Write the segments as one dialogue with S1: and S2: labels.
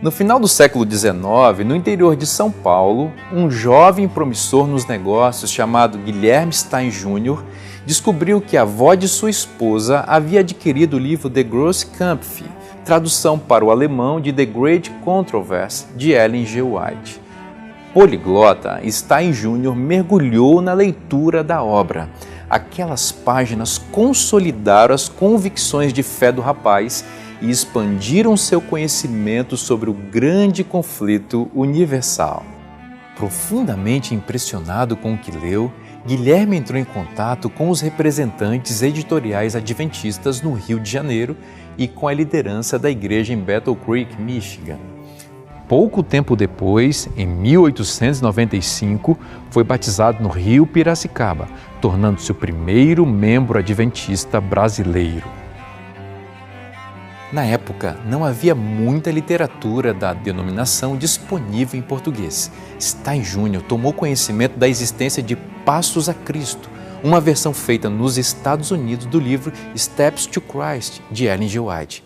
S1: No final do século XIX, no interior de São Paulo, um jovem promissor nos negócios chamado Guilherme Stein Jr. descobriu que a avó de sua esposa havia adquirido o livro The Grosse Kampf, tradução para o alemão de The Great Controversy, de Ellen G. White. Poliglota, Stein Jr. mergulhou na leitura da obra. Aquelas páginas consolidaram as convicções de fé do rapaz e expandiram seu conhecimento sobre o grande conflito universal. Profundamente impressionado com o que leu, Guilherme entrou em contato com os representantes editoriais adventistas no Rio de Janeiro e com a liderança da igreja em Battle Creek, Michigan. Pouco tempo depois, em 1895, foi batizado no Rio Piracicaba, tornando-se o primeiro membro adventista brasileiro. Na época, não havia muita literatura da denominação disponível em português. Stein Jr. tomou conhecimento da existência de Passos a Cristo, uma versão feita nos Estados Unidos do livro Steps to Christ, de Ellen G. White.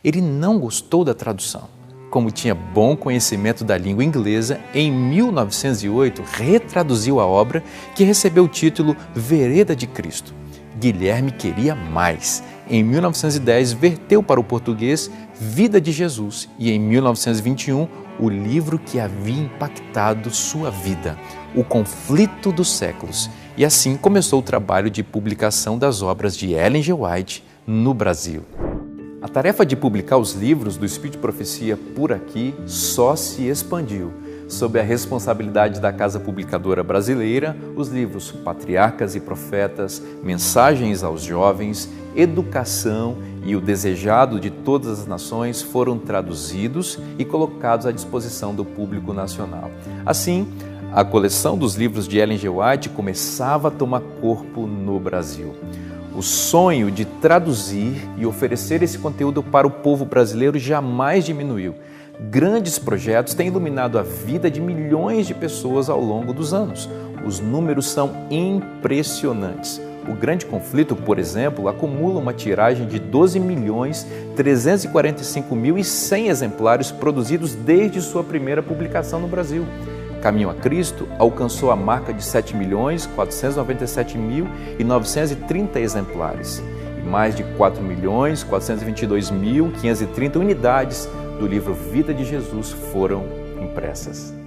S1: Ele não gostou da tradução. Como tinha bom conhecimento da língua inglesa, em 1908 retraduziu a obra, que recebeu o título Vereda de Cristo. Guilherme queria mais. Em 1910, verteu para o português Vida de Jesus e, em 1921, o livro que havia impactado sua vida, O Conflito dos Séculos. E assim começou o trabalho de publicação das obras de Ellen G. White no Brasil. A tarefa de publicar os livros do Espírito de Profecia por aqui só se expandiu. Sob a responsabilidade da Casa Publicadora Brasileira, os livros Patriarcas e Profetas, Mensagens aos Jovens, Educação e O Desejado de Todas as Nações foram traduzidos e colocados à disposição do público nacional. Assim, a coleção dos livros de Ellen G. White começava a tomar corpo no Brasil. O sonho de traduzir e oferecer esse conteúdo para o povo brasileiro jamais diminuiu. Grandes projetos têm iluminado a vida de milhões de pessoas ao longo dos anos. Os números são impressionantes. O Grande Conflito, por exemplo, acumula uma tiragem de 12.345.100 exemplares produzidos desde sua primeira publicação no Brasil. Caminho a Cristo alcançou a marca de 7.497.930 exemplares e mais de 4.422.530 unidades do livro Vida de Jesus foram impressas.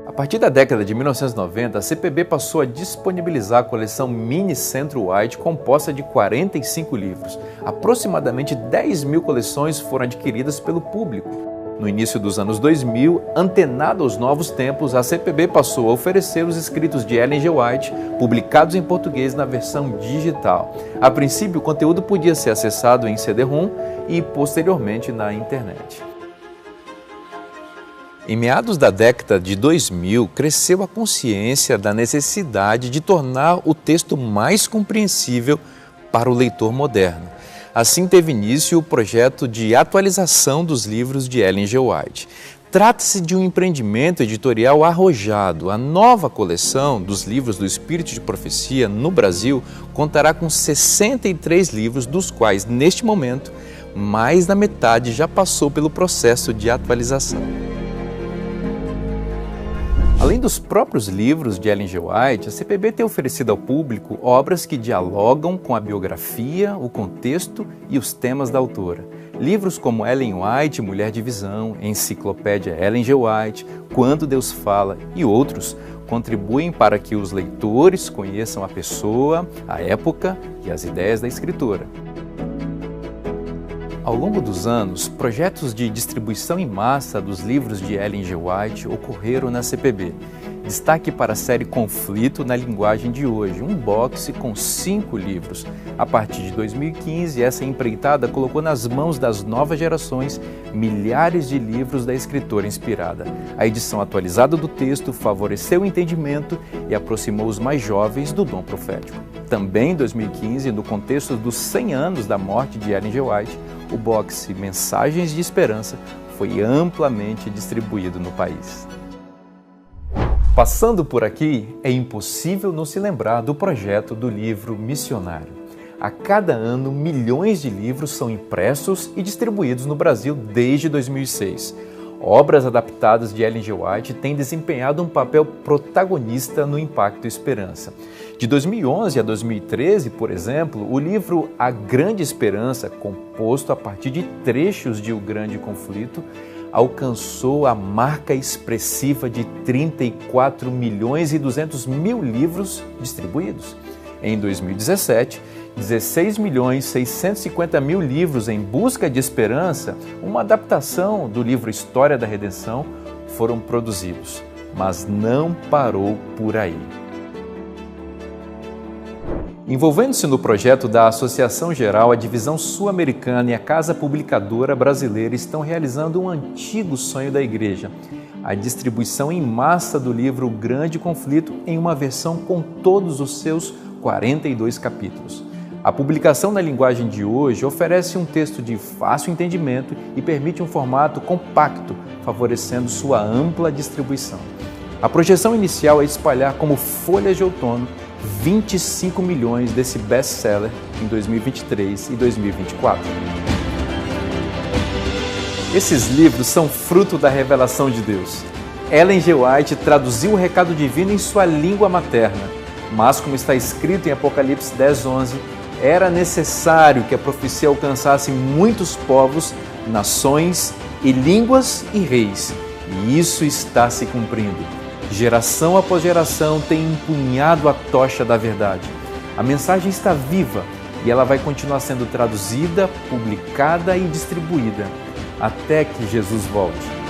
S1: A partir da década de 1990, a CPB passou a disponibilizar a coleção Mini Centro White, composta de 45 livros. Aproximadamente 10.000 coleções foram adquiridas pelo público. No início dos anos 2000, antenada aos novos tempos, a CPB passou a oferecer os escritos de Ellen G. White, publicados em português na versão digital. A princípio, o conteúdo podia ser acessado em CD-ROM e, posteriormente, na internet. Em meados da década de 2000, cresceu a consciência da necessidade de tornar o texto mais compreensível para o leitor moderno. Assim teve início o projeto de atualização dos livros de Ellen G. White. Trata-se de um empreendimento editorial arrojado. A nova coleção dos livros do Espírito de Profecia no Brasil contará com 63 livros, dos quais, neste momento, mais da metade já passou pelo processo de atualização. Além dos próprios livros de Ellen G. White, a CPB tem oferecido ao público obras que dialogam com a biografia, o contexto e os temas da autora. Livros como Ellen White, Mulher de Visão, Enciclopédia Ellen G. White, Quando Deus Fala e outros contribuem para que os leitores conheçam a pessoa, a época e as ideias da escritora. Ao longo dos anos, projetos de distribuição em massa dos livros de Ellen G. White ocorreram na CPB. Destaque para a série Conflito na linguagem de hoje, um boxe com 5 livros. A partir de 2015, essa empreitada colocou nas mãos das novas gerações milhares de livros da escritora inspirada. A edição atualizada do texto favoreceu o entendimento e aproximou os mais jovens do dom profético. Também em 2015, no contexto dos 100 anos da morte de Ellen G. White, o boxe Mensagens de Esperança foi amplamente distribuído no país. Passando por aqui, é impossível não se lembrar do projeto do livro missionário. A cada ano, milhões de livros são impressos e distribuídos no Brasil desde 2006. Obras adaptadas de Ellen G. White têm desempenhado um papel protagonista no Impacto Esperança. De 2011 a 2013, por exemplo, o livro A Grande Esperança, composto a partir de trechos de O Grande Conflito, alcançou a marca expressiva de 34 milhões e 200 mil livros distribuídos. Em 2017, 16 milhões 650 mil livros em busca de esperança, uma adaptação do livro História da Redenção, foram produzidos. Mas não parou por aí. Envolvendo-se no projeto da Associação Geral, a Divisão Sul-Americana e a Casa Publicadora Brasileira estão realizando um antigo sonho da Igreja, a distribuição em massa do livro O Grande Conflito em uma versão com todos os seus 42 capítulos. A publicação na linguagem de hoje oferece um texto de fácil entendimento e permite um formato compacto, favorecendo sua ampla distribuição. A projeção inicial é espalhar como folhas de outono 25 milhões desse best-seller em 2023 e 2024. Esses livros são fruto da revelação de Deus. Ellen G. White traduziu o recado divino em sua língua materna, mas, como está escrito em Apocalipse 10:11, era necessário que a profecia alcançasse muitos povos, nações e línguas e reis. E isso está se cumprindo. Geração após geração tem empunhado a tocha da verdade. A mensagem está viva e ela vai continuar sendo traduzida, publicada e distribuída até que Jesus volte.